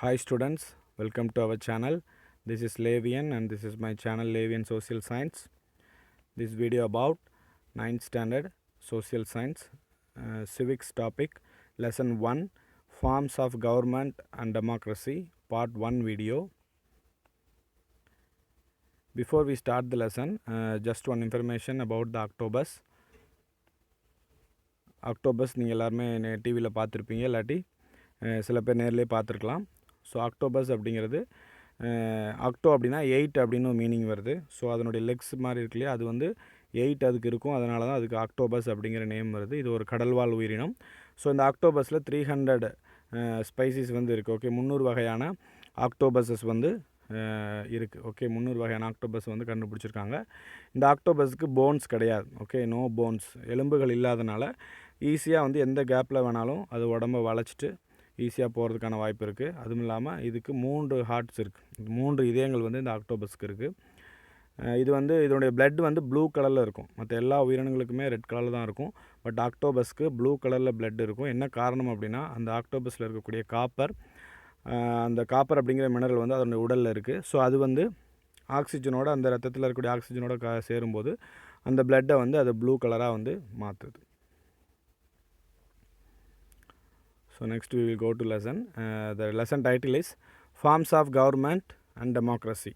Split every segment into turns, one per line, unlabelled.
Hi students, welcome to our channel. This is Lavian and this is my channel Lavian Social Science. This video about 9th standard Social Science Civics topic lesson 1 Forms of Government and Democracy part 1 video. Before we start the lesson, just one information about the Octobus. Octobus நீங்கள் எல்லாருமே டிவியில் பார்த்துருப்பீங்க, இல்லாட்டி சில பேர் நேர்லேயே பார்த்துருக்கலாம். So octopus அப்படிங்கிறது ஆக்டோ அப்படின்னா 8 அப்படின்னு மீனிங் வருது. ஸோ அதனுடைய லெக்ஸ் மாதிரி இருக்கு இல்லையா, அது வந்து 8 அதுக்கு இருக்கும். அதனால தான் அதுக்கு ஆக்டோபஸ் அப்படிங்கிற நேம் வருது. இது ஒரு கடல்வாழ் உயிரினம். ஸோ இந்த ஆக்டோபஸில் 300 ஸ்பைசிஸ் வந்து இருக்குது. ஓகே, 300 வகையான ஆக்டோபஸஸ் வந்து இருக்குது. ஓகே, 300 வகையான ஆக்டோபஸ் வந்து கண்டுபிடிச்சிருக்காங்க. இந்த ஆக்டோபஸுக்கு போன்ஸ் கிடையாது. ஓகே, நோ போன்ஸ், எலும்புகள் இல்லாதனால ஈஸியாக வந்து எந்த கேப்பில் வேணாலும் அது உடம்பை வளைச்சிட்டு ஈஸியாக போகிறதுக்கான வாய்ப்பு இருக்குது. அதுவும் இல்லாமல் இதுக்கு 3 ஹார்ட்ஸ் இருக்குது. 3 இதயங்கள் வந்து இந்த ஆக்டோபஸ்க்கு இருக்குது. இது வந்து இதனுடைய பிளட் வந்து ப்ளூ கலரில் இருக்கும். மற்ற எல்லா உயிரினங்களுக்குமே ரெட் கலரில் தான் இருக்கும். பட் ஆக்டோபஸ்க்கு ப்ளூ கலரில் பிளட் இருக்கும். என்ன காரணம் அப்படின்னா, அந்த ஆக்டோபஸில் இருக்கக்கூடிய காப்பர், அந்த காப்பர் அப்படிங்கிற மினரல் வந்து அதனுடைய உடலில் இருக்குது. ஸோ அது வந்து ஆக்சிஜனோட, அந்த ரத்தத்தில் இருக்கக்கூடிய ஆக்சிஜனோட சேரும்போது அந்த பிளட்டை வந்து அது ப்ளூ கலராக வந்து மாற்றுது. So next we will go to lesson. The lesson title is Forms of Government and Democracy.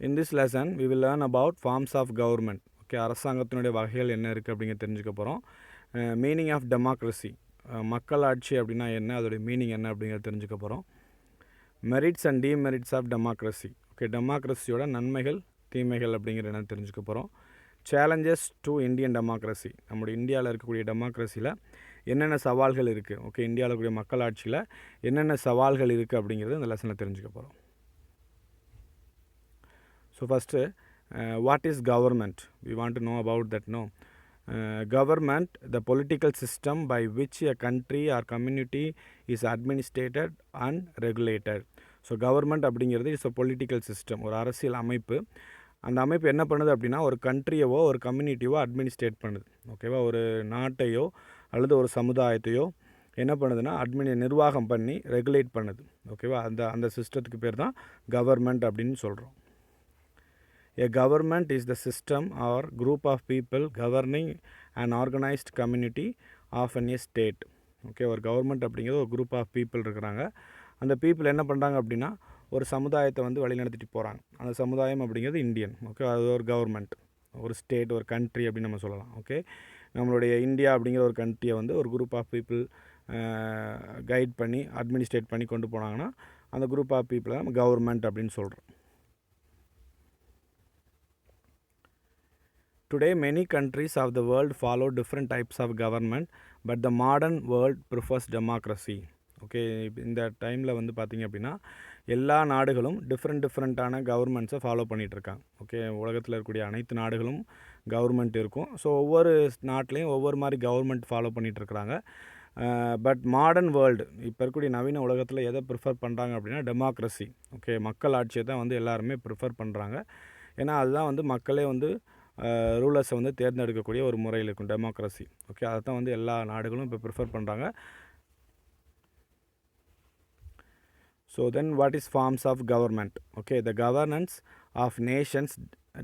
In this lesson we will learn about forms of government. Okay, அரசாங்கத்தினுடைய வகைகள் என்ன இருக்குது அப்படிங்க தெரிஞ்சுக்க போகிறோம். மீனிங் ஆஃப் டெமோக்ரஸி, மக்களாட்சி அப்படின்னா என்ன, அதோடைய மீனிங் என்ன அப்படிங்கிறத தெரிஞ்சுக்க போகிறோம். Merits and demerits of democracy. Okay, டெமோக்ரஸியோட நன்மைகள் தீமைகள் அப்படிங்கிற என்ன தெரிஞ்சுக்க போகிறோம். சேலஞ்சஸ் டு இந்தியன் டெமோக்ரஸி, நம்முடைய இந்தியாவில் இருக்கக்கூடிய டெமோக்ரஸியில் என்னென்ன சவால்கள் இருக்குது. ஓகே, இந்தியாவில் இருக்கக்கூடிய மக்களாட்சியில் என்னென்ன சவால்கள் இருக்குது அப்படிங்கிறது இந்த லெசனில் தெரிஞ்சுக்க போகிறோம். So first, what is government? We want to know about that. No government, the political system by which a country or community is administrated and regulated. So government அப்படிங்கிறது இஸ் அ பொலிட்டிக்கல் சிஸ்டம், ஒரு அரசியல் அமைப்பு. அந்த அமைப்பு என்ன பண்ணுது அப்படின்னா, ஒரு கண்ட்ரியவோ ஒரு கம்யூனிட்டியவோ அட்மினிஸ்ட்ரேட் பண்ணுது. ஓகேவா, ஒரு நாட்டையோ அல்லது ஒரு சமுதாயத்தையோ என்ன பண்ணுதுன்னா நிர்வாகம் பண்ணி ரெகுலேட் பண்ணுது. ஓகேவா, அந்த சிஸ்டத்துக்கு பேர் தான் கவர்மெண்ட் அப்படின்னு சொல்கிறோம். A government is the system or group of people governing an organized community of a state. Okay, ஒரு கவர்மெண்ட் அப்படிங்கிறது ஒரு குரூப் ஆஃப் பீப்புள் இருக்கிறாங்க. அந்த பீப்புள் என்ன பண்ணுறாங்க அப்படின்னா, ஒரு சமுதாயத்தை வந்து வழிநடத்திட்டு போகிறாங்க. அந்த சமுதாயம் அப்படிங்கிறது இந்தியன். ஓகே, அது ஒரு கவர்மெண்ட், ஒரு ஸ்டேட், ஒரு கண்ட்ரி அப்படின்னு நம்ம சொல்லலாம். ஓகே, நம்மளுடைய இந்தியா அப்படிங்கிற ஒரு கண்ட்ரியை வந்து ஒரு குரூப் ஆஃப் பீப்புள் கைட் பண்ணி அட்மினிஸ்ட்ரேட் பண்ணி கொண்டு போனாங்கன்னா அந்த குரூப் ஆஃப் பீப்புளை நம்ம கவர்மெண்ட் அப்படின்னு சொல்கிறோம். Today many countries of the world follow different types of government, but the modern world prefers democracy. Okay, இந்த டைமில் வந்து பார்த்திங்க அப்படின்னா எல்லா நாடுகளும் டிஃப்ரெண்ட்டான கவர்மெண்ட்ஸை ஃபாலோ பண்ணிகிட்ருக்காங்க. ஓகே, உலகத்தில் இருக்கக்கூடிய அனைத்து நாடுகளும் கவர்மெண்ட் இருக்கும். ஸோ ஒவ்வொரு நாட்டிலையும் ஒவ்வொரு மாதிரி கவர்மெண்ட் ஃபாலோ பண்ணிகிட்ருக்குறாங்க. பட் மாடர்ன் வேர்ல்டு, இப்போ இருக்கக்கூடிய நவீன உலகத்தில் எதை ப்ரிஃபர் பண்ணுறாங்க அப்படின்னா டெமோக்ரஸி. ஓகே, மக்கள் ஆட்சியை தான் வந்து எல்லாருமே ப்ரிஃபர் பண்ணுறாங்க. ஏன்னா அதுதான் வந்து மக்களே வந்து ரூலர்ஸை வந்து தேர்ந்தெடுக்கக்கூடிய ஒரு முறையில் இருக்கும் டெமோக்ரஸி. ஓகே, அதை தான் வந்து எல்லா நாடுகளும் இப்போ ப்ரிஃபர் பண்ணுறாங்க. So then what is forms of government? Okay, the governance of nations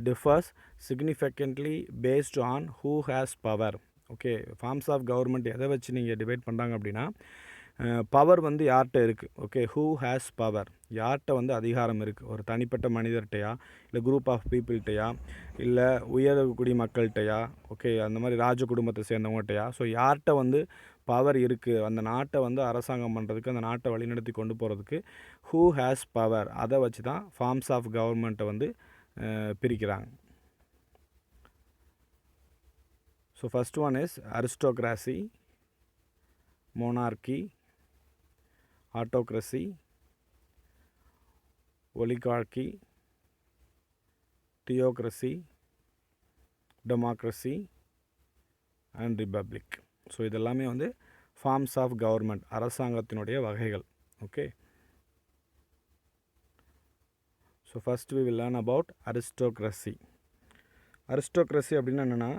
differs significantly based on who has power. Okay, forms of government எதை வச்சு நீங்கள் டிபைட் பண்ணுறாங்க அப்படின்னா, பவர் வந்து யார்கிட்ட இருக்குது. ஓகே, ஹூ ஹேஸ் பவர், யார்கிட்ட வந்து அதிகாரம் இருக்குது. ஒரு தனிப்பட்ட மனிதர்கிட்டையா, இல்லை குரூப் ஆஃப் பீப்புள்கிட்டையா, இல்லை உயர்குடி மக்கள்கிட்டையா, ஓகே, அந்த மாதிரி ராஜ குடும்பத்தை சேர்ந்தவங்ககிட்டையா. ஸோ யார்கிட்ட வந்து பவர் இருக்குது, அந்த நாட்டை வந்து அரசாங்கம் பண்ணுறதுக்கு, அந்த நாட்டை வழிநடத்தி கொண்டு போகிறதுக்கு ஹூ ஹேஸ் பவர், அதை வச்சு தான் ஃபார்ம்ஸ் ஆஃப் கவர்மெண்ட்டை வந்து பிரிக்கிறாங்க. So first one is aristocracy, monarchy, autocracy, oligarchy, theocracy, democracy and republic. So இதெல்லாமே வந்து ஃபார்ம்ஸ் ஆஃப் கவர்மெண்ட், அரசாங்கத்தினுடைய வகைகள். Okay, so first we will learn about aristocracy. Aristocracy அப்படின்னா என்னென்னா,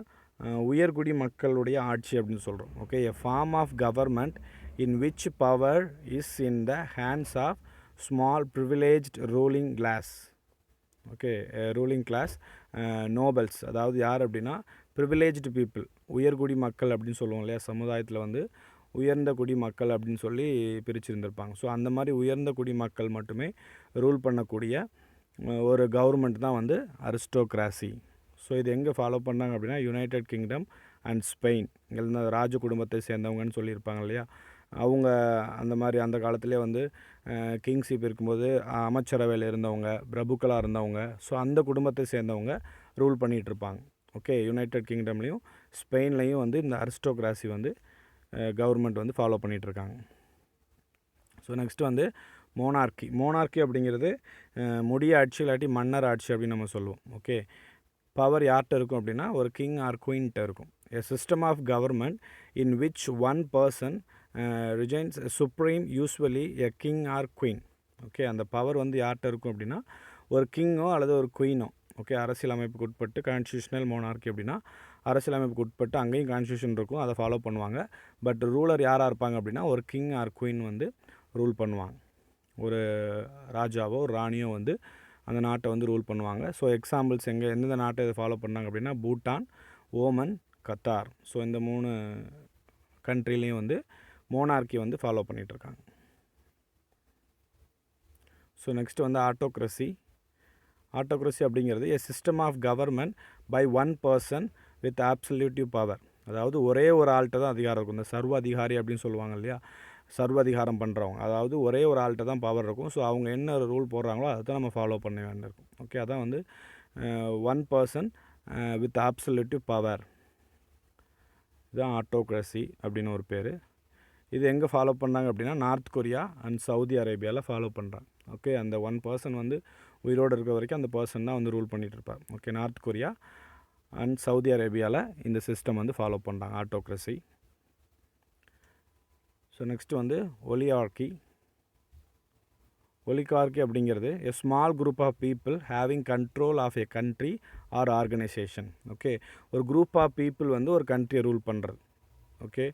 உயர்குடி மக்களுடைய ஆட்சி அப்படின்னு சொல்கிறோம். Okay, a form of government in which power is in the hands of small privileged ruling class. Okay, ruling class nobles, அதாவது யார் அப்படின்னா ப்ரிவிலேஜ்டு பீப்புள், உயர்குடி மக்கள் அப்படின்னு சொல்லுவோம் இல்லையா, சமுதாயத்தில் வந்து உயர்ந்த குடி மக்கள் அப்படின்னு சொல்லி பிரிச்சுருந்துருப்பாங்க. ஸோ அந்த மாதிரி உயர்ந்த குடி மக்கள் மட்டுமே ரூல் பண்ணக்கூடிய ஒரு கவர்மெண்ட் தான் வந்து அரிஸ்டோக்ராசி. ஸோ இது எங்கே ஃபாலோ பண்ணாங்க அப்படின்னா யுனைடெட் கிங்டம் அண்ட் ஸ்பெயின். இங்கே ராஜ குடும்பத்தை சேர்ந்தவங்கன்னு சொல்லியிருப்பாங்க இல்லையா, அவங்க அந்த மாதிரி அந்த காலத்திலே வந்து கிங்ஷிப் இருக்கும்போது அமைச்சரவையில் இருந்தவங்க, பிரபுக்களாக இருந்தவங்க, ஸோ அந்த குடும்பத்தை சேர்ந்தவங்க ரூல் பண்ணிகிட்ருப்பாங்க. ஓகே, யுனைடெட் கிங்டம்லேயும் ஸ்பெயின்லேயும் வந்து இந்த அரிஸ்டோக்ராசி வந்து கவர்மெண்ட் வந்து ஃபாலோ பண்ணிகிட்ருக்காங்க. ஸோ நெக்ஸ்ட்டு வந்து மோனார்கி. மோனார்கி அப்படிங்கிறது முடிய ஆட்சி இல்லாட்டி மன்னர் ஆட்சி அப்படின்னு நம்ம சொல்லுவோம். ஓகே, பவர் யார்கிட்ட இருக்கும் அப்படின்னா ஒரு கிங் ஆர் குயின்கிட்ட இருக்கும். A system of government in which one person reigns supreme, usually a king or queen. Okay, அந்த பவர் வந்து யார்கிட்ட இருக்கும் அப்படின்னா ஒரு கிங்கோ அல்லது ஒரு குயினோ. ஓகே, அரசியலமைப்புக்கு உட்பட்டு கான்ஸ்டியூஷனல் மோனார்கி அப்படின்னா அரசியலமைப்புக்கு உட்பட்டு அங்கேயும் கான்ஸ்டியூஷன் இருக்கும், அதை ஃபாலோ பண்ணுவாங்க. பட் ரூலர் யாராக இருப்பாங்க அப்படின்னா ஒரு கிங் ஆர் குயின் வந்து ரூல் பண்ணுவாங்க. ஒரு ராஜாவோ ஒரு ராணியோ வந்து அந்த நாட்டை வந்து ரூல் பண்ணுவாங்க. ஸோ எக்ஸாம்பிள்ஸ் எந்தெந்த நாட்டை இதை ஃபாலோ பண்ணாங்க அப்படின்னா பூட்டான், ஓமன், கத்தார். ஸோ இந்த 3 கண்ட்ரிலையும் வந்து மோனார்கி வந்து ஃபாலோ பண்ணிகிட்ருக்காங்க. ஸோ நெக்ஸ்ட் வந்து ஆட்டோக்ரஸி. ஆட்டோக்ரஸி அப்படிங்கிறது a system of government by one person with absolute power. அதாவது ஒரே ஒரு ஆள்கிட்ட தான் அதிகாரம் இருக்கும். இந்த சர்வ அதிகாரி அப்படின்னு சொல்லுவாங்க இல்லையா, சர்வ அதிகாரம் பண்ணுறவங்க, அதாவது ஒரே ஒரு ஆள்கிட்ட தான் பவர் இருக்கும். ஸோ அவங்க என்ன ரூல் போடுறாங்களோ அதை தான் நம்ம ஃபாலோ பண்ண வேண்டியிருக்கும். ஓகே, அதான் வந்து one person with absolute power, இதுதான் ஆட்டோக்ரஸி அப்படின்னு ஒரு பேர். இது எங்கே ஃபாலோ பண்ணாங்க அப்படின்னா நார்த் கொரியா அண்ட் சவுதி அரேபியாவில் ஃபாலோ பண்ணுறாங்க. ஓகே, அந்த ஒன் பர்சன் வந்து உயிரோடு இருக்க வரைக்கும் அந்த பர்சன் தான் வந்து ரூல் பண்ணிகிட்டு இருப்பார். Okay, north Korea and Saudi அரேபியாவில் இந்த சிஸ்டம் வந்து ஃபாலோ பண்ணுறாங்க, ஆட்டோக்ரஸி. ஸோ நெக்ஸ்ட்டு வந்து ஒலிகார்கி. ஒலிகார்கி அப்படிங்கிறது a small group of people having control of a country or organisation. Okay, ஒரு குரூப் ஆஃப் பீப்புள் வந்து ஒரு கண்ட்ரியை ரூல் பண்ணுறது. ஓகே,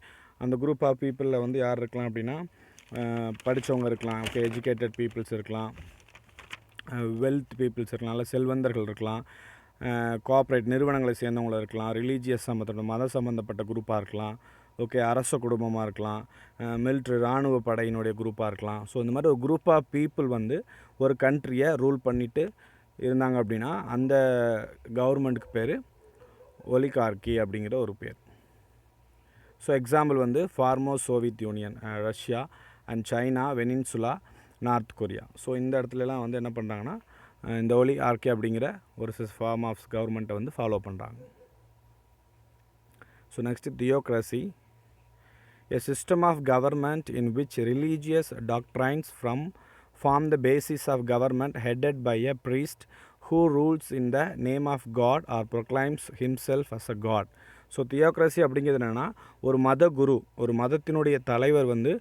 அந்த குரூப் ஆஃப் பீப்புளில் வந்து யார் இருக்கலாம் அப்படின்னா படித்தவங்க இருக்கலாம். ஓகே, எஜுகேட்டட் பீப்புள்ஸ் இருக்கலாம், வெல்த் பீப்புள்ஸ் இருக்கலாம், இல்லை செல்வந்தர்கள் இருக்கலாம், கோஆப்ரேட் நிறுவனங்களை சேர்ந்தவங்கள இருக்கலாம், ரிலீஜியஸ் சம்மந்தப்பட்ட மத சம்மந்தப்பட்ட குரூப்பாக இருக்கலாம். ஓகே, அரச குடும்பமாக இருக்கலாம், மிலிட்ரி இராணுவ படையினுடைய குரூப்பாக இருக்கலாம். ஸோ இந்த மாதிரி ஒரு குரூப் ஆஃப் பீப்புள் வந்து ஒரு கண்ட்ரியை ரூல் பண்ணிட்டு இருந்தாங்க அப்படின்னா அந்த கவர்மெண்ட்டுக்கு பேர் ஒலிகார்கி அப்படிங்கிற ஒரு பேர். ஸோ எக்ஸாம்பிள் வந்து former Soviet Union, Russia and China, Venezuela, North Korea. So இந்த இடத்துலலாம் வந்து என்ன பண்ணுறாங்கன்னா இந்த ஒலிகார்கி அப்படிங்கிற ஒரு ஃபார்ம் ஆஃப் கவர்மெண்ட்டை வந்து ஃபாலோ பண்ணுறாங்க. So next theocracy. A system of government in which religious doctrines form the basis of government, headed by a priest who rules in the name of God or proclaims himself as a god. So theocracy அப்படிங்கிறது என்னென்னா ஒரு மத குரு, ஒரு மதத்தினுடைய தலைவர் வந்து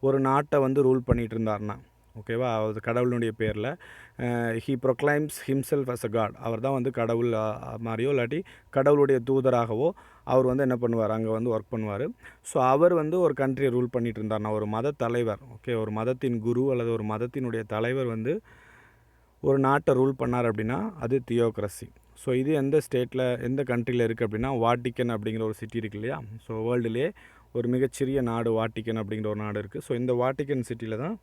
ஒரு நாட்டை வந்து ரூல் பண்ணிகிட்டு இருந்தார்னா, ஓகேவா, அது கடவுளுடைய பேரில் he proclaims himself as a god. அவர் தான் வந்து கடவுள் மாதிரியோ இல்லாட்டி கடவுளுடைய தூதராகவோ அவர் வந்து என்ன பண்ணுவார், அங்கே வந்து ஒர்க் பண்ணுவார். ஸோ அவர் வந்து ஒரு கண்ட்ரியை ரூல் பண்ணிகிட்டு இருந்தார்னா ஒரு மத தலைவர், ஓகே, ஒரு மதத்தின் குரு அல்லது ஒரு மதத்தினுடைய தலைவர் வந்து ஒரு நாட்டை ரூல் பண்ணார் அப்படின்னா அது தியோக்ரஸி. ஸோ இது எந்த ஸ்டேட்டில் எந்த கண்ட்ரியில் இருக்குது அப்படின்னா வாட்டிக்கன் அப்படிங்கிற ஒரு சிட்டி இருக்குது இல்லையா. ஸோ வேர்ல்டுலேயே ஒரு மிகச்சிறிய நாடு வாட்டிக்கன் அப்படிங்கிற ஒரு நாடு இருக்குது. ஸோ இந்த வாட்டிக்கன் சிட்டியில் தான்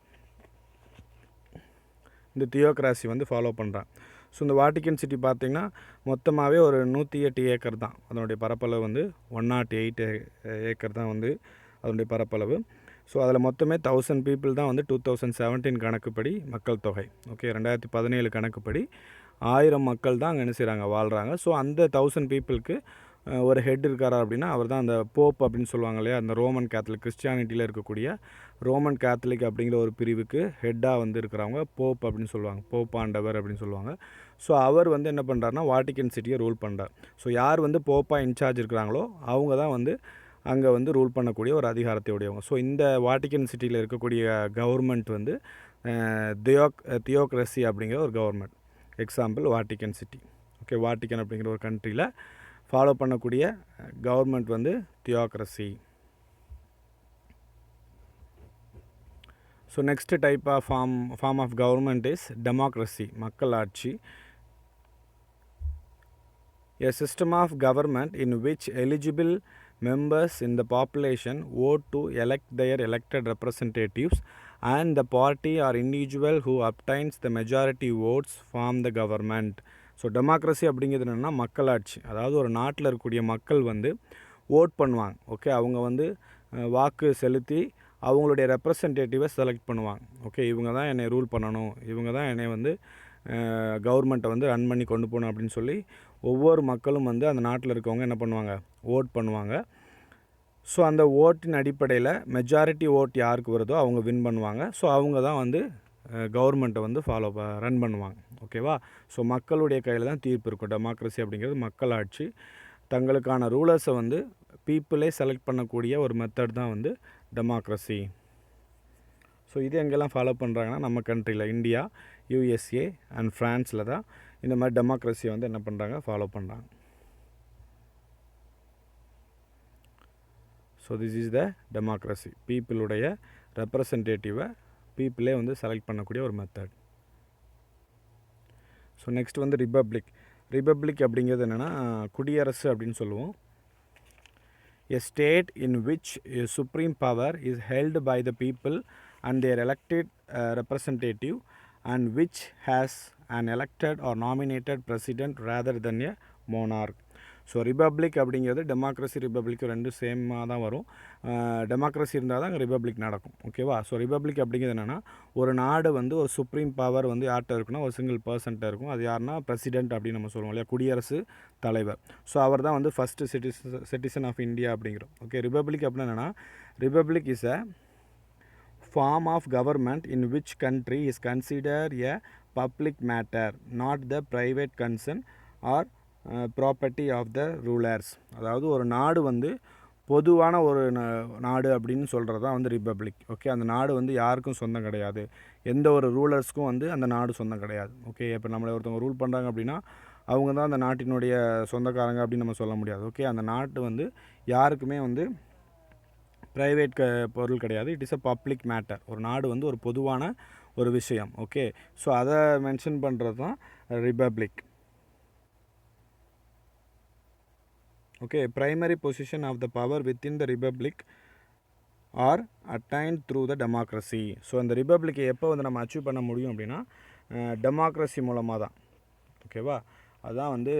இந்த தியோக்ராசி வந்து ஃபாலோ பண்ணுறான். ஸோ இந்த வாட்டிக்கன் சிட்டி பார்த்திங்கன்னா மொத்தமாகவே ஒரு 108 ஏக்கர் தான் அதனுடைய பரப்பளவு, வந்து 108 ஏக்கர் தான் வந்து அதனுடைய பரப்பளவு. ஸோ அதில் மொத்தமே 1000 பீப்புள் தான் வந்து 2017 கணக்குப்படி மக்கள் தொகை. ஓகே, 2017 கணக்குப்படி 1000 மக்கள் தான் அங்கே என்ன செய்கிறாங்க, வாழ்கிறாங்க. ஸோ அந்த 1000 பீப்புளுக்கு ஒரு ஹெட் இருக்காரா அப்படின்னா அவர் தான் அந்த போப் அப்படின்னு சொல்லுவாங்க இல்லையா, அந்த ரோமன் கேத்தலிக், கிறிஸ்டியானிட்டியில் இருக்கக்கூடிய ரோமன் கேத்தலிக் அப்படிங்கிற ஒரு பிரிவுக்கு ஹெட்டாக வந்து இருக்கிறவங்க போப் அப்படின்னு சொல்லுவாங்க, போப் ஆண்டவர் அப்படின்னு சொல்லுவாங்க. ஸோ அவர் வந்து என்ன பண்ணுறாருனா வாட்டிக்கன் சிட்டியை ரூல் பண்ணுறார். ஸோ யார் வந்து போப்பாக இன்சார்ஜ் இருக்கிறாங்களோ அவங்க தான் வந்து அங்கே வந்து ரூல் பண்ணக்கூடிய ஒரு அதிகாரத்தை உடையவங்க. ஸோ இந்த வாட்டிக்கன் சிட்டியில் இருக்கக்கூடிய கவர்மெண்ட் வந்து தியோக்ரஸி அப்படிங்கிற ஒரு government. Example Vatican city. Okay, Vatican அப்படிங்கிற ஒரு கண்ட்ரியில் ஃபாலோ பண்ணக்கூடிய கவர்மெண்ட் வந்து theocracy. So next type of form of government is democracy, மக்களாட்சி. A system of government in which eligible members in the population vote to elect their elected representatives and the party or individual who obtains the majority votes form the government. So democracy அப்படிங்கிறது என்னென்னா மக்களாட்சி. அதாவது ஒரு நாட்டில் இருக்கக்கூடிய மக்கள் வந்து vote பண்ணுவாங்க. ஓகே, அவங்க வந்து வாக்கு செலுத்தி அவங்களுடைய ரெப்ரசன்டேட்டிவை செலக்ட் பண்ணுவாங்க. ஓகே, இவங்க தான் என்னை ரூல் பண்ணணும், இவங்க தான் என்னை வந்து கவர்மெண்ட்டை வந்து ரன் பண்ணி கொண்டு போகணும் அப்படின்னு சொல்லி ஒவ்வொரு மக்களும் வந்து அந்த நாட்டில் இருக்கவங்க என்ன பண்ணுவாங்க, ஓட் பண்ணுவாங்க. ஸோ அந்த ஓட்டின் அடிப்படையில் மெஜாரிட்டி ஓட் யாருக்கு வருதோ அவங்க வின் பண்ணுவாங்க. ஸோ அவங்க தான் வந்து கவர்மெண்ட்டை வந்து ரன் பண்ணுவாங்க. ஓகேவா? ஸோ மக்களுடைய கையில் தான் தீர்ப்பு இருக்கும். டெமோக்ரஸி அப்படிங்கிறது மக்களாட்சி. தங்களுக்கான ரூலர்ஸை வந்து பீப்புளே செலக்ட் பண்ணக்கூடிய ஒரு மெத்தட் தான் வந்து டெமோக்ரஸி. ஸோ இது எங்கெல்லாம் ஃபாலோ பண்ணுறாங்கன்னா நம்ம கண்ட்ரியில் இந்தியா, யூஎஸ்ஏ அண்ட் ஃப்ரான்ஸில் தான் இந்த மாதிரி டெமோக்ரஸியை வந்து என்ன பண்ணுறாங்க, ஃபாலோ பண்ணுறாங்க. So this is the democracy. பீப்புளுடைய ரெப்ரசன்டேட்டிவை பீப்புளே வந்து செலக்ட் பண்ணக்கூடிய ஒரு மெத்தட். ஸோ நெக்ஸ்ட் வந்து ரிப்பப்ளிக். ரிப்பப்ளிக் அப்படிங்கிறது என்னென்னா குடியரசு அப்படின்னு சொல்லுவோம். A state in which a supreme power is held by the people and their elected representative and which has an elected or nominated president rather than a monarch. So republic அப்படிங்கிறது democracy republic ரெண்டும் சேமாக தான் வரும். Democracy இருந்தால் தான் republic நடக்கும். ஓகேவா? So republic அப்படிங்கிறது என்னென்னா ஒரு நாடு வந்து ஒரு சுப்ரீம் பவர் வந்து யார்கிட்ட இருக்குன்னா ஒரு சிங்கிள் பர்சன்ட்ட இருக்கும். அது யாருன்னா பிரசிடென்ட் அப்படின்னு நம்ம சொல்லுவோம் இல்லையா, குடியரசு தலைவர். ஸோ அவர் தான் வந்து ஃபஸ்ட்டு சிட்டிசன் ஆஃப் இந்தியா அப்படிங்கிறோம். ஓகே, ரிப்பப்ளிக் அப்படின்னா என்னென்னா republic is a form of government in which country is considered a public matter, not the private concern or property of the rulers. அதாவது ஒரு நாடு வந்து பொதுவான ஒரு நாடு அப்படின்னு சொல்கிறது தான் வந்து ரிப்பப்ளிக். ஓகே, அந்த நாடு வந்து யாருக்கும் சொந்தம் கிடையாது, எந்த ஒரு ரூலர்ஸ்க்கும் வந்து அந்த நாடு சொந்தம் கிடையாது. ஓகே, இப்போ நம்மளை ஒருத்தவங்க ரூல் பண்ணுறாங்க அப்படின்னா அவங்க தான் அந்த நாட்டினுடைய சொந்தக்காரங்க அப்படின்னு நம்ம சொல்ல முடியாது. ஓகே, அந்த நாட்டு வந்து யாருக்குமே வந்து ப்ரைவேட் பொருள் கிடையாது. It is a public matter. ஒரு நாடு வந்து ஒரு பொதுவான ஒரு விஷயம். ஓகே, ஸோ அதை மென்ஷன் பண்ணுறது தான் republic. Okay, primary position of the power within the republic are attained through the democracy. So அந்த ரிப்பப்ளிக்கை எப்போ வந்து நம்ம அச்சீவ் பண்ண முடியும் அப்படின்னா டெமோக்ரஸி மூலமாக தான். ஓகேவா? அதுதான் வந்து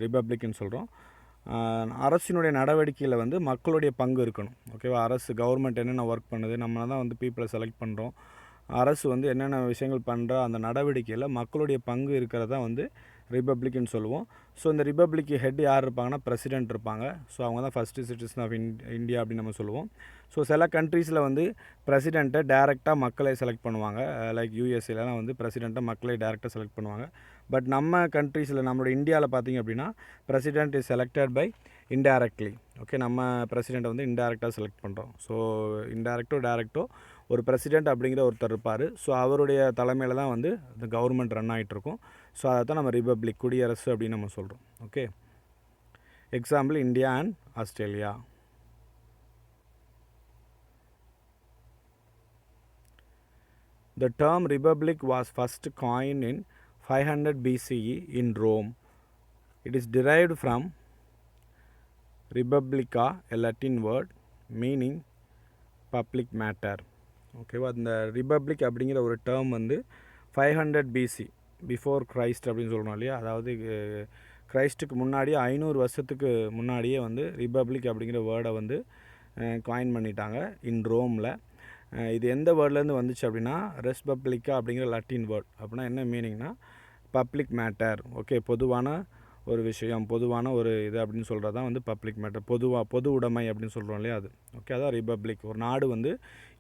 ரிப்பப்ளிக்னு சொல்கிறோம். அரசினுடைய நடவடிக்கையில் வந்து மக்களுடைய பங்கு இருக்கணும். ஓகேவா? அரசு கவர்மெண்ட் என்னென்ன ஒர்க் பண்ணுது, நம்ம தான் வந்து பீப்புளை செலக்ட் பண்ணுறோம். அரசு வந்து என்னென்ன விஷயங்கள் பண்ணுற அந்த நடவடிக்கையில் மக்களுடைய பங்கு இருக்கிறதா வந்து ரிப்பப்ளிக்னு சொல்லுவோம். ஸோ இந்த ரிப்பப்ளிக் ஹெட் யார் இருப்பாங்கன்னா பிரசிடென்ட் இருப்பாங்க. ஸோ அவங்க தான் ஃபஸ்ட்டு சிட்டிசன் ஆஃப் இந்தியா அப்படின்னு நம்ம சொல்லுவோம். ஸோ சில கண்ட்ரீஸில் வந்து பிரசிடெண்ட்டை டேரெக்டாக மக்களே செலக்ட் பண்ணுவாங்க. லைக் யூஎஸ்ஏலாம் வந்து பிரசிடெண்ட்டை மக்களே டேரெக்டாக செலக்ட் பண்ணுவாங்க. பட் நம்ம கண்ட்ரீஸில் நம்மளோட இந்தியாவில் பார்த்திங்க அப்படின்னா president is selected by indirectly. Okay, நம்ம பிரசிடெண்ட்டை வந்து இன்டைரக்டாக செலக்ட் பண்ணுறோம். ஸோ இன்டைரக்டோ டேரெக்டோ ஒரு பிரசிடெண்ட் அப்படிங்கிற ஒருத்தர் இருப்பார். ஸோ அவருடைய தலைமையில் தான் வந்து இந்த கவர்மெண்ட் ரன் ஆகிட்டுருக்கும். ஸோ அதை தான் நம்ம ரிப்பப்ளிக், குடியரசு அப்படின்னு நம்ம சொல்கிறோம். Okay, example India and Australia. The term republic was first coined in 500 BCE in Rome. It is derived from republica, a Latin word meaning public matter. ஓகேவா? இந்த ரிப்பப்ளிக் அப்படிங்கிற ஒரு டேர்ம் வந்து 500 BC பிஃபோர் கிரைஸ்ட் அப்படின்னு சொல்கிறோம் இல்லையா, அதாவது கிரைஸ்ட்டுக்கு முன்னாடியே 500 வருஷத்துக்கு முன்னாடியே வந்து ரிப்பப்ளிக் அப்படிங்கிற வேர்டை வந்து காயின் பண்ணிட்டாங்க இன் ரோமில். இது எந்த வேர்ட்லேருந்து வந்துச்சு அப்படின்னா ரெஸ்பப்ளிக்கா அப்படிங்கிற லட்டின் வேர்ட். அப்படின்னா என்ன மீனிங்னா பப்ளிக் மேட்டர். ஓகே, பொதுவான ஒரு விஷயம், பொதுவான ஒரு இது அப்படின்னு சொல்கிறது தான் வந்து பப்ளிக் மேட்டர். பொது உடைமை அப்படின்னு சொல்கிறோம் இல்லையா, அது. ஓகே, அதான் ரிப்பப்ளிக். ஒரு நாடு வந்து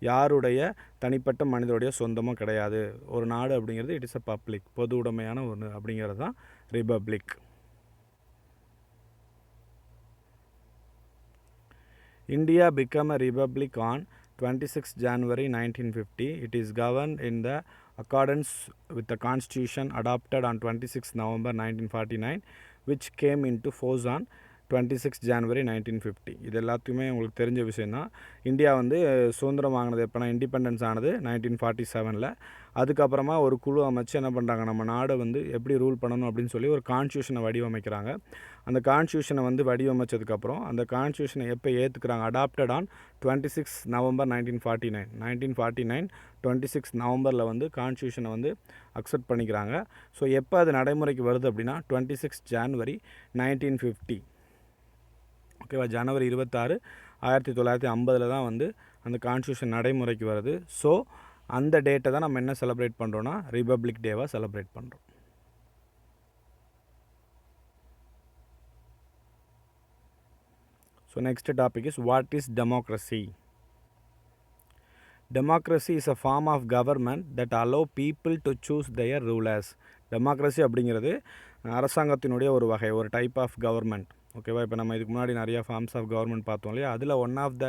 யாருடைய தனிப்பட்ட மனிதனுடைய சொந்தமும் கிடையாது. ஒரு நாடு அப்படிங்கிறது இட் இஸ் அ பப்ளிக், பொது உடைமையான ஒன்று அப்படிங்கிறது தான் republic. India became a republic on 26 January 1950. It is governed in the accordance with the constitution adopted on 26 November 1949, which came into force on 26 ஜனவரி 1950. இது எல்லாத்துக்குமே உங்களுக்கு தெரிஞ்ச விஷயந்தான். இந்தியா வந்து சுதந்திரம் வாங்கினது எப்போனா இண்டிபெண்டன்ஸ் ஆனது 1947. அதுக்கப்புறமா ஒரு குழு அமைச்சு என்ன பண்ணுறாங்க, நம்ம நாடை வந்து எப்படி ரூல் பண்ணணும் அப்படின்னு சொல்லி ஒரு கான்ஸ்டியூஷனை வடிவமைக்கிறாங்க. அந்த கான்ஸ்டியூஷனை வந்து வடிவமைச்சதுக்கப்புறம் அந்த கான்ஸ்டியூஷனை எப்போ ஏற்றுக்கிறாங்க, அடாப்டட் ஆன் 26 நவம்பர் 1949 26 நவம்பரில் வந்து கான்ஸ்டியூஷனை வந்து அக்செப்ட் பண்ணிக்கிறாங்க. ஸோ எப்போ அது நடைமுறைக்கு வருது அப்படின்னா 26 ஜனவரி 1950. ஓகேவா, ஜனவரி 26 1950 தான் வந்து அந்த கான்ஸ்டியூஷன் நடைமுறைக்கு வருது. ஸோ அந்த டேட்டை தான் நம்ம என்ன செலிப்ரேட் பண்ணுறோன்னா ரிபப்ளிக் டேவாக செலிப்ரேட் பண்ணுறோம். So next topic is what is democracy. Democracy is a form of government that allow people to choose their rulers. Democracy அப்படிங்கிறது அரசாங்கத்தினுடைய ஒரு வகை, ஒரு டைப் ஆஃப் கவர்மெண்ட். ஓகேவா, இப்போ நம்ம இதுக்கு முன்னாடி நிறையா ஃபார்ம்ஸ் ஆஃப் கவர்மெண்ட் பார்த்தோம் இல்லையா, அதில் one of the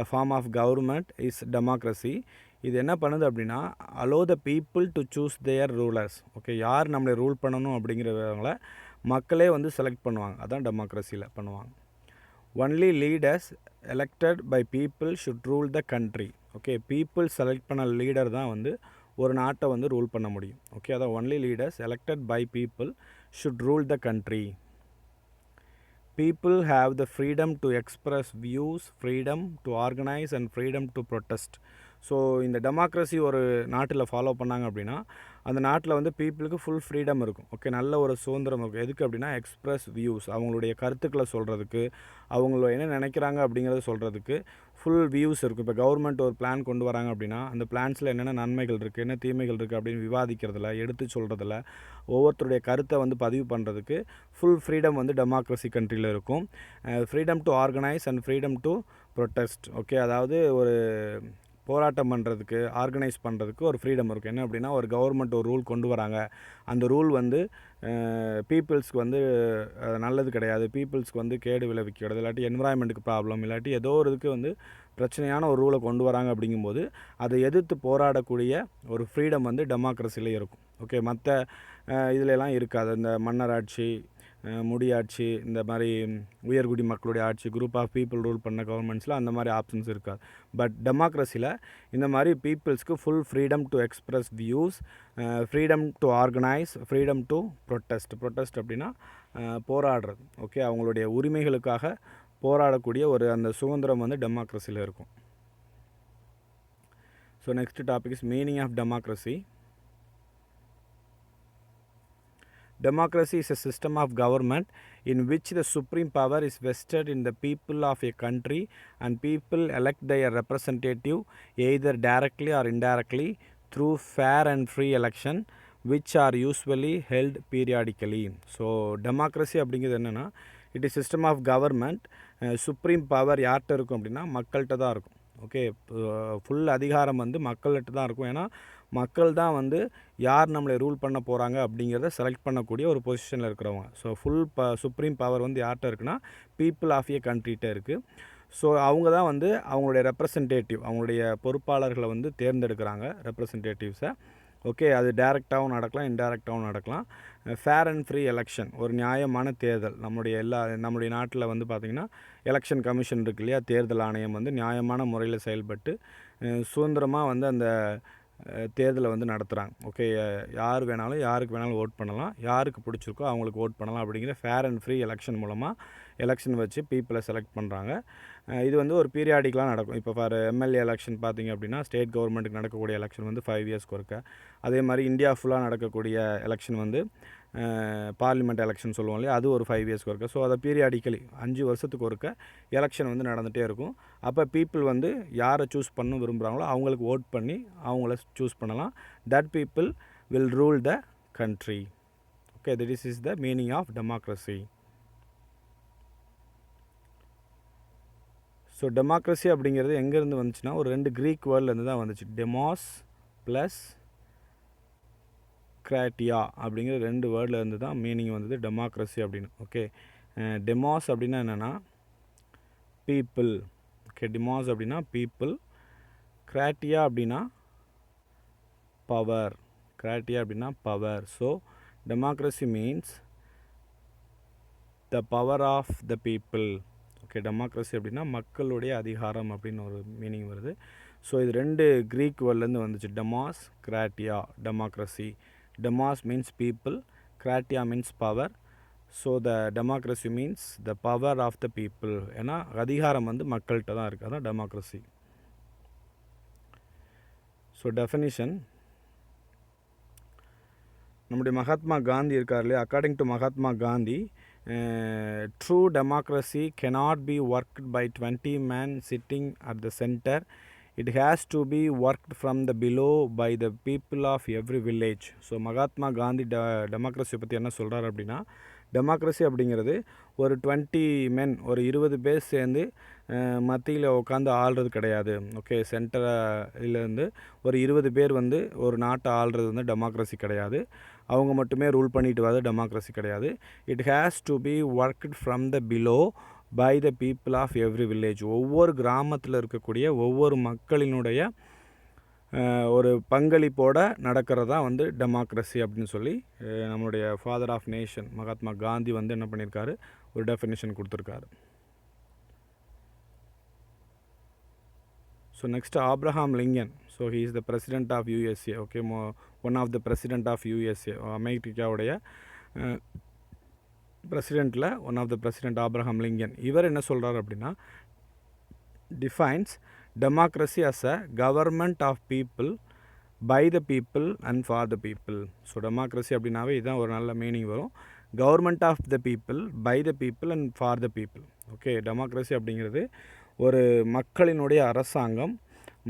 form of government is democracy. இது என்ன பண்ணுது அப்படின்னா allow the people to choose their rulers. Okay, யார் நம்மளை ரூல் பண்ணணும் அப்படிங்கிறவங்கள மக்களே வந்து செலக்ட் பண்ணுவாங்க. அதான் டெமோக்ரஸியில் பண்ணுவாங்க. Only leaders elected by people should rule the country. Okay, people select பண்ண லீடர் தான் வந்து ஒரு நாட்டை வந்து ரூல் பண்ண முடியும். ஓகே, அதான் only leaders elected by people should rule the country. People have the freedom to express views, freedom to organize and freedom to protest. So இந்த டெமோக்ரஸி ஒரு நாட்டில் ஃபாலோ பண்ணாங்க அப்படின்னா அந்த நாட்டில் வந்து பீப்புளுக்கு ஃபுல் ஃப்ரீடம் இருக்கும். ஓகே, நல்ல ஒரு சுதந்திரம் இருக்கும். எதுக்கு அப்படின்னா எக்ஸ்ப்ரெஸ் வியூஸ், அவங்களுடைய கருத்துக்களை சொல்கிறதுக்கு, அவங்கள என்ன நினைக்கிறாங்க அப்படிங்கிறத சொல்கிறதுக்கு ஃபுல் வியூஸ் இருக்கும். இப்போ கவர்மெண்ட் ஒரு பிளான் கொண்டு வராங்க அப்படின்னா அந்த பிளான்ஸில் என்னென்ன நன்மைகள் இருக்குது, என்ன தீமைகள் இருக்குது அப்படின்னு விவாதிக்கிறதுல, எடுத்து சொல்கிறதுல, ஒவ்வொருத்தருடைய கருத்தை வந்து பதிவு பண்ணுறதுக்கு ஃபுல் ஃப்ரீடம் வந்து டெமோக்ரஸி கண்ட்ரியில் இருக்கும். Freedom to organise and freedom to protest. Okay, அதாவது ஒரு போராட்டம் பண்ணுறதுக்கு, ஆர்கனைஸ் பண்ணுறதுக்கு ஒரு ஃப்ரீடம் இருக்குது. என்ன அப்படின்னா ஒரு கவர்மெண்ட் ஒரு ரூல் கொண்டு வராங்க, அந்த ரூல் வந்து பீப்புள்ஸ்க்கு வந்து நல்லது கிடையாது, பீப்புள்ஸ்க்கு வந்து கேடு விளைவிக்கிறது, இல்லாட்டி என்விரான்மெண்ட்டுக்கு ப்ராப்ளம், இல்லாட்டி ஏதோ ஒரு இதுக்கு வந்து பிரச்சனையான ஒரு ரூலை கொண்டு வராங்க அப்படிங்கும்போது அதை எதிர்த்து போராடக்கூடிய ஒரு ஃப்ரீடம் வந்து டெமோக்ரஸிலே இருக்கும். ஓகே, மற்ற இதிலெல்லாம் இருக்காது. இந்த மன்னராட்சி, முடியாட்சி, இந்த மாதிரி உயர்குடி மக்களுடைய ஆட்சி, குரூப் ஆஃப் பீப்புள் ரூல் பண்ண கவர்மெண்ட்ஸில் அந்த மாதிரி ஆப்ஷன்ஸ் இருக்காது. பட் டெமோக்ரஸியில் இந்த மாதிரி பீப்புள்ஸ்க்கு full freedom to express views, freedom to organise, freedom to protest அப்படின்னா போராடுறது. ஓகே, அவங்களுடைய உரிமைகளுக்காக போராடக்கூடிய ஒரு அந்த சுதந்திரம் வந்து டெமோக்ரஸியில் இருக்கும். So next topic is meaning of democracy. Democracy is a system of government in which the supreme power is vested in the people of a country and people elect their representative either directly or indirectly through fair and free election which are usually held periodically. So democracy அப்படிங்கிறது என்னென்னா it is system of government. Supreme power யார்கிட்ட இருக்கும் அப்படின்னா மக்கள்கிட்ட தான் இருக்கும். Okay, full அதிகாரம் வந்து மக்கள்கிட்ட தான் இருக்கும். ஏன்னா மக்கள் தான் வந்து யார் நம்மளை ரூல் பண்ண போகிறாங்க அப்படிங்கிறத செலக்ட் பண்ணக்கூடிய ஒரு பொசிஷனில் இருக்கிறவங்க. ஸோ ஃபுல் சுப்ரீம் பவர் வந்து யார்கிட்ட இருக்குன்னா பீப்புள் ஆஃப் ஏ கண்ட்ரிகிட்ட இருக்குது. ஸோ அவங்க தான் வந்து அவங்களுடைய ரெப்ரசன்டேட்டிவ், அவங்களுடைய பொறுப்பாளர்களை வந்து தேர்ந்தெடுக்கிறாங்க, ரெப்ரசன்டேட்டிவ்ஸை. ஓகே, அது டைரெக்டாகவும் நடக்கலாம், இன்டைரக்டாகவும் நடக்கலாம். ஃபேர் அண்ட் ஃப்ரீ எலெக்ஷன், ஒரு நியாயமான தேர்தல். நம்முடைய நாட்டில் வந்து பார்த்திங்கன்னா எலெக்ஷன் கமிஷன் இருக்கு இல்லையா, தேர்தல் ஆணையம் வந்து நியாயமான முறையில் செயல்பட்டு சுதந்திரமாக வந்து அந்த தேர்தலை வந்து நடத்துகிறாங்க. ஓகே, யார் வேணாலும் யாருக்கு வேணாலும் ஓட் பண்ணலாம், யாருக்கு பிடிச்சிருக்கோ அவங்களுக்கு ஓட் பண்ணலாம் அப்படிங்கிற ஃபேர் அண்ட் ஃப்ரீ எலெக்ஷன் மூலமாக எலெக்ஷன் வச்சு பீப்புளை செலக்ட் பண்ணுறாங்க. இது வந்து ஒரு பீரியாடிக்கலாக நடக்கும். இப்போ ஃபார் எம்எல்ஏ எலெக்ஷன் பார்த்திங்க அப்படின்னா ஸ்டேட் கவர்மெண்ட்டுக்கு நடக்கக்கூடிய எலெக்ஷன் வந்து 5 இயர்ஸ்க்கு ஒருக்க. அதே மாதிரி இந்தியா ஃபுல்லாக நடக்கக்கூடிய எலெக்ஷன் வந்து பார்லிமெண்ட் எலெக்ஷன் சொல்லுவோம் இல்லையா, அது ஒரு 5 இயர்ஸ்க்கு ஒருக்க. ஸோ அதை பீரியாடிக்கலி 5 வருஷத்துக்கு ஒருக்க எலெக்ஷன் வந்து நடந்துகிட்டே இருக்கும். அப்போ பீப்புள் வந்து யாரை சூஸ் பண்ண விரும்புகிறாங்களோ அவங்களுக்கு ஓட் பண்ணி அவங்கள சூஸ் பண்ணலாம். That people will rule the country. Okay, this is the meaning of democracy. So democracy அப்படிங்கிறது எங்கேருந்து வந்துச்சுன்னா ஒரு 2 க்ரீக் வேர்ட்லேருந்து தான் வந்துச்சு. டெமோஸ் ப்ளஸ் கிராட்டியா அப்படிங்கிற 2 வேர்டில் இருந்து தான் மீனிங் வந்தது டெமோக்ரஸி அப்படின்னு. ஓகே, டெமோஸ் அப்படின்னா என்னென்னா பீப்புள். ஓகே, டெமோஸ் அப்படின்னா பீப்புள். கிராட்டியா அப்படின்னா பவர். கிராட்டியா அப்படின்னா power. So democracy means the power of the people. Okay, democracy அப்படின்னா மக்களுடைய அதிகாரம் அப்படின்னு ஒரு மீனிங் வருது. ஸோ இது 2 க்ரீக் வேர்ட்லேருந்து வந்துச்சு. Demos, kratia, democracy. Demos means people, kratia means power. So the democracy means the power of the people. ஏன்னா அதிகாரம் வந்து மக்கள்கிட்ட தான் இருக்குது, அதான் டெமோக்ரஸி. ஸோ டெஃபினிஷன், நம்முடைய மகாத்மா காந்தி இருக்கார் இல்லையா, according to Mahatma Gandhi, true democracy cannot be worked by 20 men sitting at the center. It has to be worked from the below by the people of every village. So Mahatma Gandhi டெமோக்ரஸியை பற்றி என்ன சொல்கிறார் அப்படின்னா, democracy அப்படிங்கிறது ஒரு 20 மென், ஒரு 20 பேர் சேர்ந்து மத்தியில் உட்காந்து ஆள்றது கிடையாது. ஓகே, சென்டரிலேருந்து ஒரு 20 பேர் வந்து ஒரு நாட்டை ஆள்றது வந்து டெமோக்ரஸி கிடையாது. அவங்க மட்டுமே ரூல் பண்ணிட்டு வரது டெமோக்ரஸி கிடையாது. It has to be worked from the below by the people of every village. ஒவ்வொரு கிராமத்தில் இருக்கக்கூடிய ஒவ்வொரு மக்களினுடைய ஒரு பங்களிப்போட நடக்கிறது தான் வந்து டெமோக்ரஸி அப்படின்னு சொல்லி நம்மளுடைய father of nation Mahatma Gandhi வந்து என்ன பண்ணியிருக்காரு, ஒரு டெஃபினேஷன் கொடுத்துருக்காரு. So next Abraham Lincoln. So he is the president of USA. Okay, one of the president of USA, அமெரிக்காவுடைய பிரசிடெண்ட்டில் one of the president Abraham Lincoln. இவர் என்ன சொல்கிறார் அப்படின்னா, defines democracy as a government of people, by the people and for the people. So democracy அப்படின்னாவே இதுதான் ஒரு நல்ல மீனிங் வரும். Government of the people, by the people and for the people. Okay, democracy அப்படிங்கிறது ஒரு மக்களினுடைய அரசாங்கம்,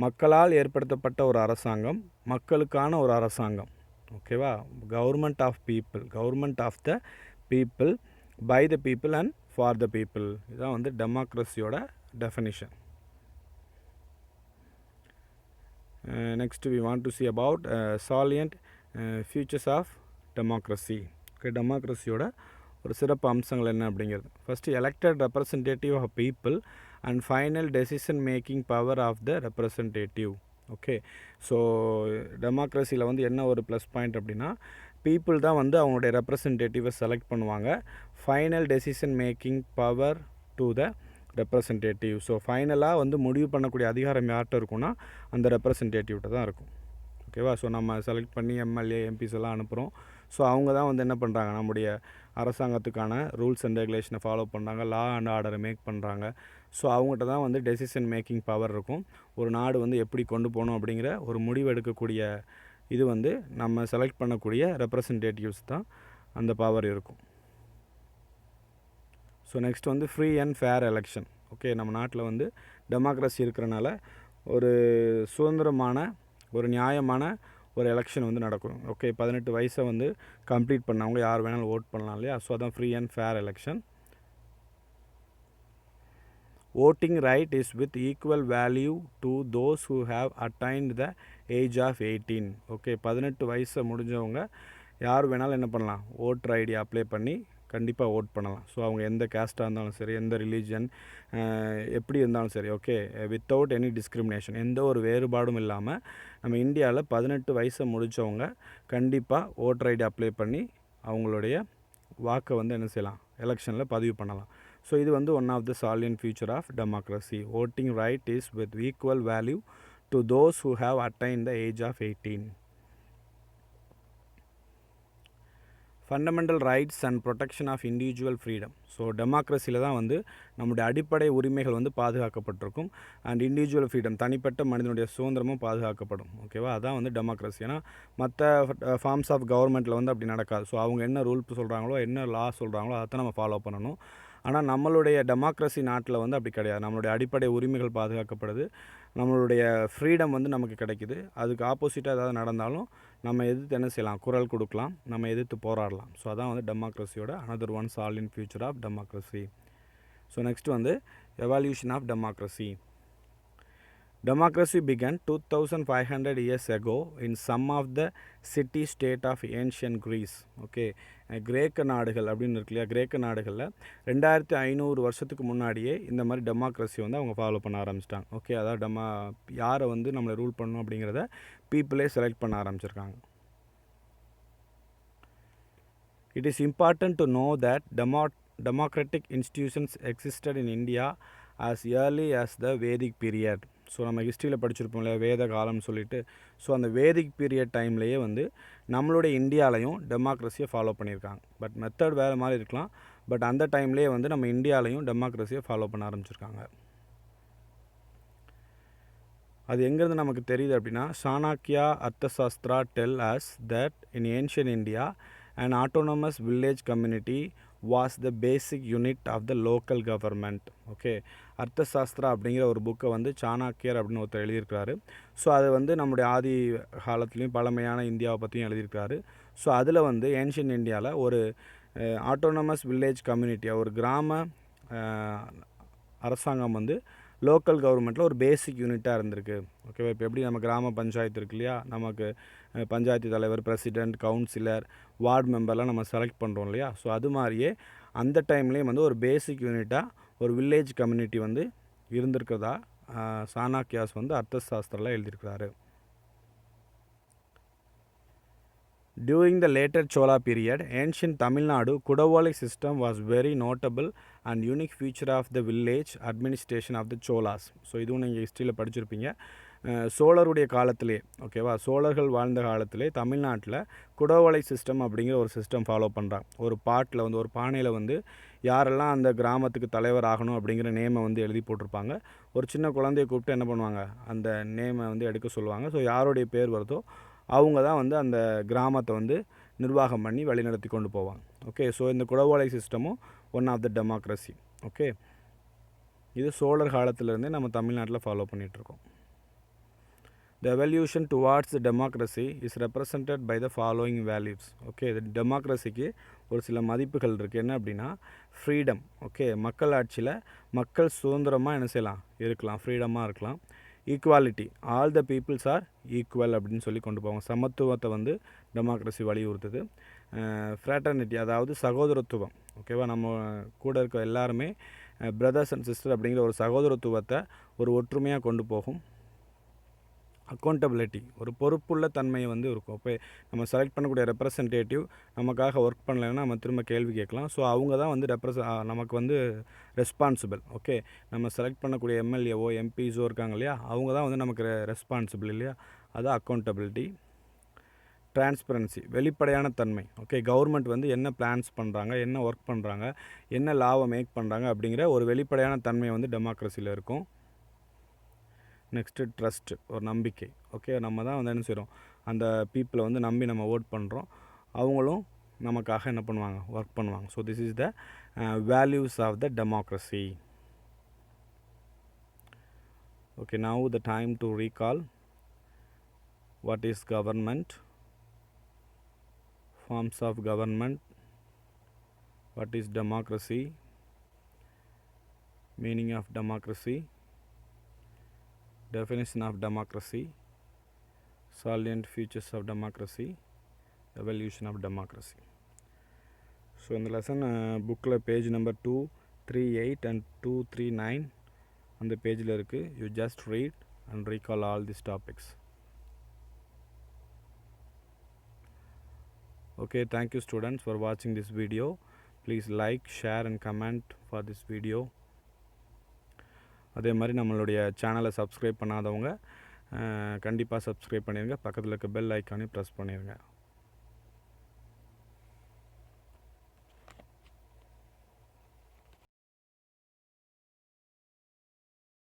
மக்களால் ஏற்படுத்தப்பட்ட ஒரு அரசாங்கம், மக்களுக்கான ஒரு அரசாங்கம். ஓகேவா, government of people, government of the people, by the people and for the people. இதுதான் வந்து டெமோக்ரஸியோட definition. Next we want to see about salient features of democracy. Okay, டெமோக்ரஸியோட ஒரு சிறப்பு அம்சங்கள் என்ன அப்படிங்கிறது. First, elected representative of people and final decision making power of the representative. Okay, so டெமோக்ரஸியில் வந்து என்ன ஒரு ப்ளஸ் பாயிண்ட் அப்படின்னா, பீப்புள் தான் வந்து அவங்களுடைய ரெப்ரசன்டேட்டிவை செலக்ட் பண்ணுவாங்க. Final decision making power to the representative. So ஃபைனலாக வந்து முடிவு பண்ணக்கூடிய அதிகாரம் யார்கிட்ட இருக்குன்னா அந்த ரெப்ரசன்டேட்டிவ்கிட்ட தான் இருக்கும். ஓகேவா, ஸோ நம்ம செலக்ட் பண்ணி எம்எல்ஏ எம்பிஸ் எல்லாம் அனுப்புகிறோம். ஸோ அவங்க தான் வந்து என்ன பண்ணுறாங்க, நம்முடைய அரசாங்கத்துக்கான ரூல்ஸ் அண்ட் ரெகுலேஷனை ஃபாலோ பண்ணுறாங்க, லா அண்ட் ஆர்டரை மேக் பண்ணுறாங்க. ஸோ அவங்ககிட்ட தான் வந்து டெசிஷன் மேக்கிங் பவர் இருக்கும். ஒரு நாடு வந்து எப்படி கொண்டு போகணும் அப்படிங்கிற ஒரு முடிவு எடுக்கக்கூடிய இது வந்து நம்ம செலக்ட் பண்ணக்கூடிய ரெப்ரசன்டேட்டிவ்ஸ் தான் அந்த பவர் இருக்கும். ஸோ நெக்ஸ்ட் வந்து free and fair election. Okay, நம்ம நாட்டில் வந்து டெமோக்ரஸி இருக்கிறனால ஒரு சுதந்திரமான ஒரு நியாயமான ஒரு எலெக்ஷன் வந்து நடக்கும். ஓகே, 18 வயசை வந்து கம்ப்ளீட் பண்ணவங்க யார் வேணாலும் ஓட் பண்ணலாம் இல்லையா. ஸோ அதான் free and fair election. voting right is with equal value to those who have attained the age of 18. Okay, 18 வயசை முடிஞ்சவங்க யார் வேணாலும் என்ன பண்ணலாம், ஓட்டர் ஐடி அப்ளை பண்ணி கண்டிப்பாக ஓட் பண்ணலாம். ஸோ அவங்க எந்த கேஸ்ட்டாக இருந்தாலும் சரி, எந்த ரிலீஜன் எப்படி இருந்தாலும் சரி, ஓகே, வித்தவுட் எனி டிஸ்கிரிமினேஷன், எந்த ஒரு வேறுபாடும் இல்லாமல் நம்ம இந்தியாவில் 18 வயசை முடித்தவங்க கண்டிப்பாக ஓட்டர் ஐடி அப்ளை பண்ணி அவங்களுடைய வாக்கை வந்து என்ன செய்யலாம், எலெக்ஷனில் பதிவு பண்ணலாம். ஸோ இது வந்து one of the salient future of democracy. voting right is with equal value to those who have attained the age of 18. Fundamental rights and protection of individual freedom. So டெமோக்ரஸியில் தான் வந்து நம்முடைய அடிப்படை உரிமைகள் வந்து பாதுகாக்கப்பட்டிருக்கும். அண்ட் இண்டிவிஜுவல் ஃப்ரீடம், தனிப்பட்ட மனிதனுடைய சுதந்திரமும் பாதுகாக்கப்படும். ஓகேவா, அதான் வந்து டெமோக்ரஸி. ஏன்னா மற்ற ஃபார்ம்ஸ் ஆஃப் கவர்மெண்ட்டில் வந்து அப்படி நடக்காது. ஸோ அவங்க என்ன ரூல் சொல்கிறாங்களோ, என்ன லா சொல்கிறாங்களோ அதை நம்ம ஃபாலோ பண்ணணும். ஆனால் நம்மளுடைய டெமோக்ரஸி நாட்டில் வந்து அப்படி கிடையாது. நம்மளுடைய அடிப்படை உரிமைகள் பாதுகாக்கப்படுது, நம்மளுடைய ஃப்ரீடம் வந்து நமக்கு கிடைக்குது. அதுக்கு ஆப்போசிட்டாக ஏதாவது நடந்தாலும் நம்ம எதிர்த்து என்ன செய்யலாம், குரல் கொடுக்கலாம், நம்ம எதிர்த்து போராடலாம். ஸோ அதான் வந்து டெமோக்ரஸியோட another one salient future of democracy. So next வந்து evolution of democracy. Democracy began 2500 years ago in some of the city state of ancient Greece. Okay, கிரேக்க நாடுகள் அப்படின்னு இருக்கு இல்லையா, கிரேக்க நாடுகளில் 2500 வருஷத்துக்கு முன்னாடியே இந்த மாதிரி டெமோக்ரஸி வந்து அவங்க ஃபாலோ பண்ண ஆரம்பிச்சிட்டாங்க. ஓகே, அதாவது யாரை வந்து நம்மளை ரூல் பண்ணணும் அப்படிங்கிறத பீப்புளே செலக்ட் பண்ண ஆரம்பிச்சிருக்காங்க. It is important to know that democratic institutions existed in India as early as the Vedic period. So நம்ம ஹிஸ்ட்ரியில் படிச்சிருப்போம் இல்லையா வேத காலம்னு சொல்லிட்டு. ஸோ அந்த வேதிக் பீரியட் டைம்லேயே வந்து நம்மளுடைய இந்தியாலையும் டெமோக்ரஸியை ஃபாலோ பண்ணியிருக்காங்க. பட் மெத்தட் வேறு மாதிரி இருக்கலாம். பட் அந்த டைம்லேயே வந்து நம்ம இந்தியாலையும் டெமோக்ரஸியை ஃபாலோ பண்ண ஆரம்பிச்சிருக்காங்க. அது எங்கேருந்து நமக்கு தெரியுது அப்படின்னா, Chanakya Arthashastra tell us that in ancient India and autonomous village community was the basic unit of the local government. Okay, Arthashastra அப்படிங்கிற ஒரு புக்கை வந்து சாணாக்கியர் அப்படின்னு ஒருத்தர் எழுதியிருக்கிறாரு. ஸோ அது வந்து நம்முடைய ஆதி காலத்துலேயும் பழமையான இந்தியாவை பற்றியும் எழுதியிருக்கிறாரு. ஸோ அதில் வந்து ஏன்ஷியன் இந்தியாவில் ஒரு ஆட்டோனமஸ் வில்லேஜ் கம்யூனிட்டியாக ஒரு கிராம அரசாங்கம் வந்து லோக்கல் கவர்மெண்ட்டில் ஒரு பேசிக் யூனிட்டாக இருந்திருக்கு. ஓகேவா? இப்போ எப்படி நம்ம கிராம பஞ்சாயத்து இருக்கு இல்லையா, நமக்கு பஞ்சாயத்து தலைவர், பிரசிடெண்ட், கவுன்சிலர், வார்டு மெம்பர்லாம் நம்ம செலக்ட் பண்ணுறோம் இல்லையா. ஸோ அது மாதிரியே அந்த டைம்லேயும் வந்து ஒரு பேசிக் யூனிட்டாக ஒரு வில்லேஜ் கம்யூனிட்டி வந்து இருந்திருக்கிறதா சாணாக்கியாஸ் வந்து அர்த்தசாஸ்திரத்தில் எழுதியிருக்கிறாரு. During the later Chola period, ancient Tamil Nadu Kudavoli system was very notable and unique feature of the village administration of the Cholas. So இதுவும் நீங்கள் ஹிஸ்ட்ரியில் படிச்சிருப்பீங்க. சோழருடைய காலத்திலே, ஓகேவா, சோழர்கள் வாழ்ந்த காலத்திலே தமிழ்நாட்டில் குடவோலை சிஸ்டம் அப்படிங்கிற ஒரு சிஸ்டம் ஃபாலோ பண்ணுறாங்க. ஒரு பாட்டில் வந்து ஒரு பானையில் வந்து யாரெல்லாம் அந்த கிராமத்துக்கு தலைவர் ஆகணும் அப்படிங்கிற நேமை வந்து எழுதி போட்டிருப்பாங்க. ஒரு சின்ன குழந்தைய கூப்பிட்டு என்ன பண்ணுவாங்க, அந்த நேமை வந்து எடுக்க சொல்லுவாங்க. ஸோ யாருடைய பேர் வருதோ அவங்க தான் வந்து அந்த கிராமத்தை வந்து நிர்வாகம் பண்ணி வழிநடத்தி கொண்டு போவாங்க. ஓகே, ஸோ இந்த குடவோலை சிஸ்டமும் one of the democracy. Okay, இது சோழர் காலத்திலேருந்தே நம்ம தமிழ்நாட்டில் ஃபாலோ பண்ணிகிட்ருக்கோம். The evolution towards the democracy is represented by the following values. Okay, இது டெமோக்ரஸிக்கு ஒரு சில மதிப்புகள் இருக்குது. என்ன அப்படின்னா, ஃப்ரீடம். ஓகே, மக்கள் ஆட்சியில் மக்கள் சுதந்திரமாக என்ன செய்யலாம், இருக்கலாம், ஃப்ரீடமாக இருக்கலாம். Equality, all the peoples are equal அப்படின்னு சொல்லி கொண்டு போவாங்க. சமத்துவத்தை வந்து டெமோக்ரஸி வலியுறுத்துது. ஃப்ராட்டர்னிட்டி, அதாவது சகோதரத்துவம். ஓகேவா, நம்ம கூட இருக்க எல்லாருமே பிரதர்ஸ் அண்ட் சிஸ்டர் அப்படிங்கிற ஒரு சகோதரத்துவத்தை ஒரு ஒற்றுமையாக கொண்டு போகும். அக்கௌண்டபிலிட்டி, ஒரு பொறுப்புள்ள தன்மையை வந்து இருக்கும். இப்போ நம்ம செலக்ட் பண்ணக்கூடிய ரெப்ரசன்டேட்டிவ் நமக்காக ஒர்க் பண்ணலைன்னா நம்ம திரும்ப கேள்வி கேட்கலாம். ஸோ அவங்க தான் வந்து நமக்கு வந்து ரெஸ்பான்சிபிள். ஓகே, நம்ம செலக்ட் பண்ணக்கூடிய எம்எல்ஏவோ எம்பிஸோ இருக்காங்க இல்லையா, அவங்க தான் வந்து நமக்கு ரெஸ்பான்சிபிள் இல்லையா, அது அக்கௌண்டபிலிட்டி. டிரான்ஸ்பரன்சி, வெளிப்படையான தன்மை. ஓகே, கவர்மெண்ட் வந்து என்ன பிளான்ஸ் பண்ணுறாங்க, என்ன ஒர்க் பண்ணுறாங்க, என்ன லாவை மேக் பண்ணுறாங்க அப்படிங்கிற ஒரு வெளிப்படையான தன்மை வந்து டெமோக்ரஸியில் இருக்கும். நெக்ஸ்ட்டு ட்ரஸ்ட்டு, ஒரு நம்பிக்கை. ஓகே, நம்ம தான் வந்து என்ன செய்கிறோம், அந்த பீப்புளை வந்து நம்பி நம்ம ஓட் பண்ணுறோம், அவங்களும் நமக்காக என்ன பண்ணுவாங்க, ஒர்க் பண்ணுவாங்க. So this is the values of the democracy. Okay, now the time to recall what is government, forms of government, what is democracy, meaning of democracy, definition of democracy, salient features of democracy, evolution of democracy. So இந்த lesson புக்கில் page number 238 and 239 அந்த பேஜில் இருக்குது. You just read and recall all this topics. Okay, thank you students for watching this video. Please like, share and comment for this video. அதே மாதிரி நம்மளுடைய சேனலை subscribe பண்ணாதவங்க கண்டிப்பாக சப்ஸ்கிரைப் பண்ணிடுங்க. பக்கத்தில் இருக்க பெல் ஐக்கானையும் ப்ரெஸ் பண்ணிடுங்க.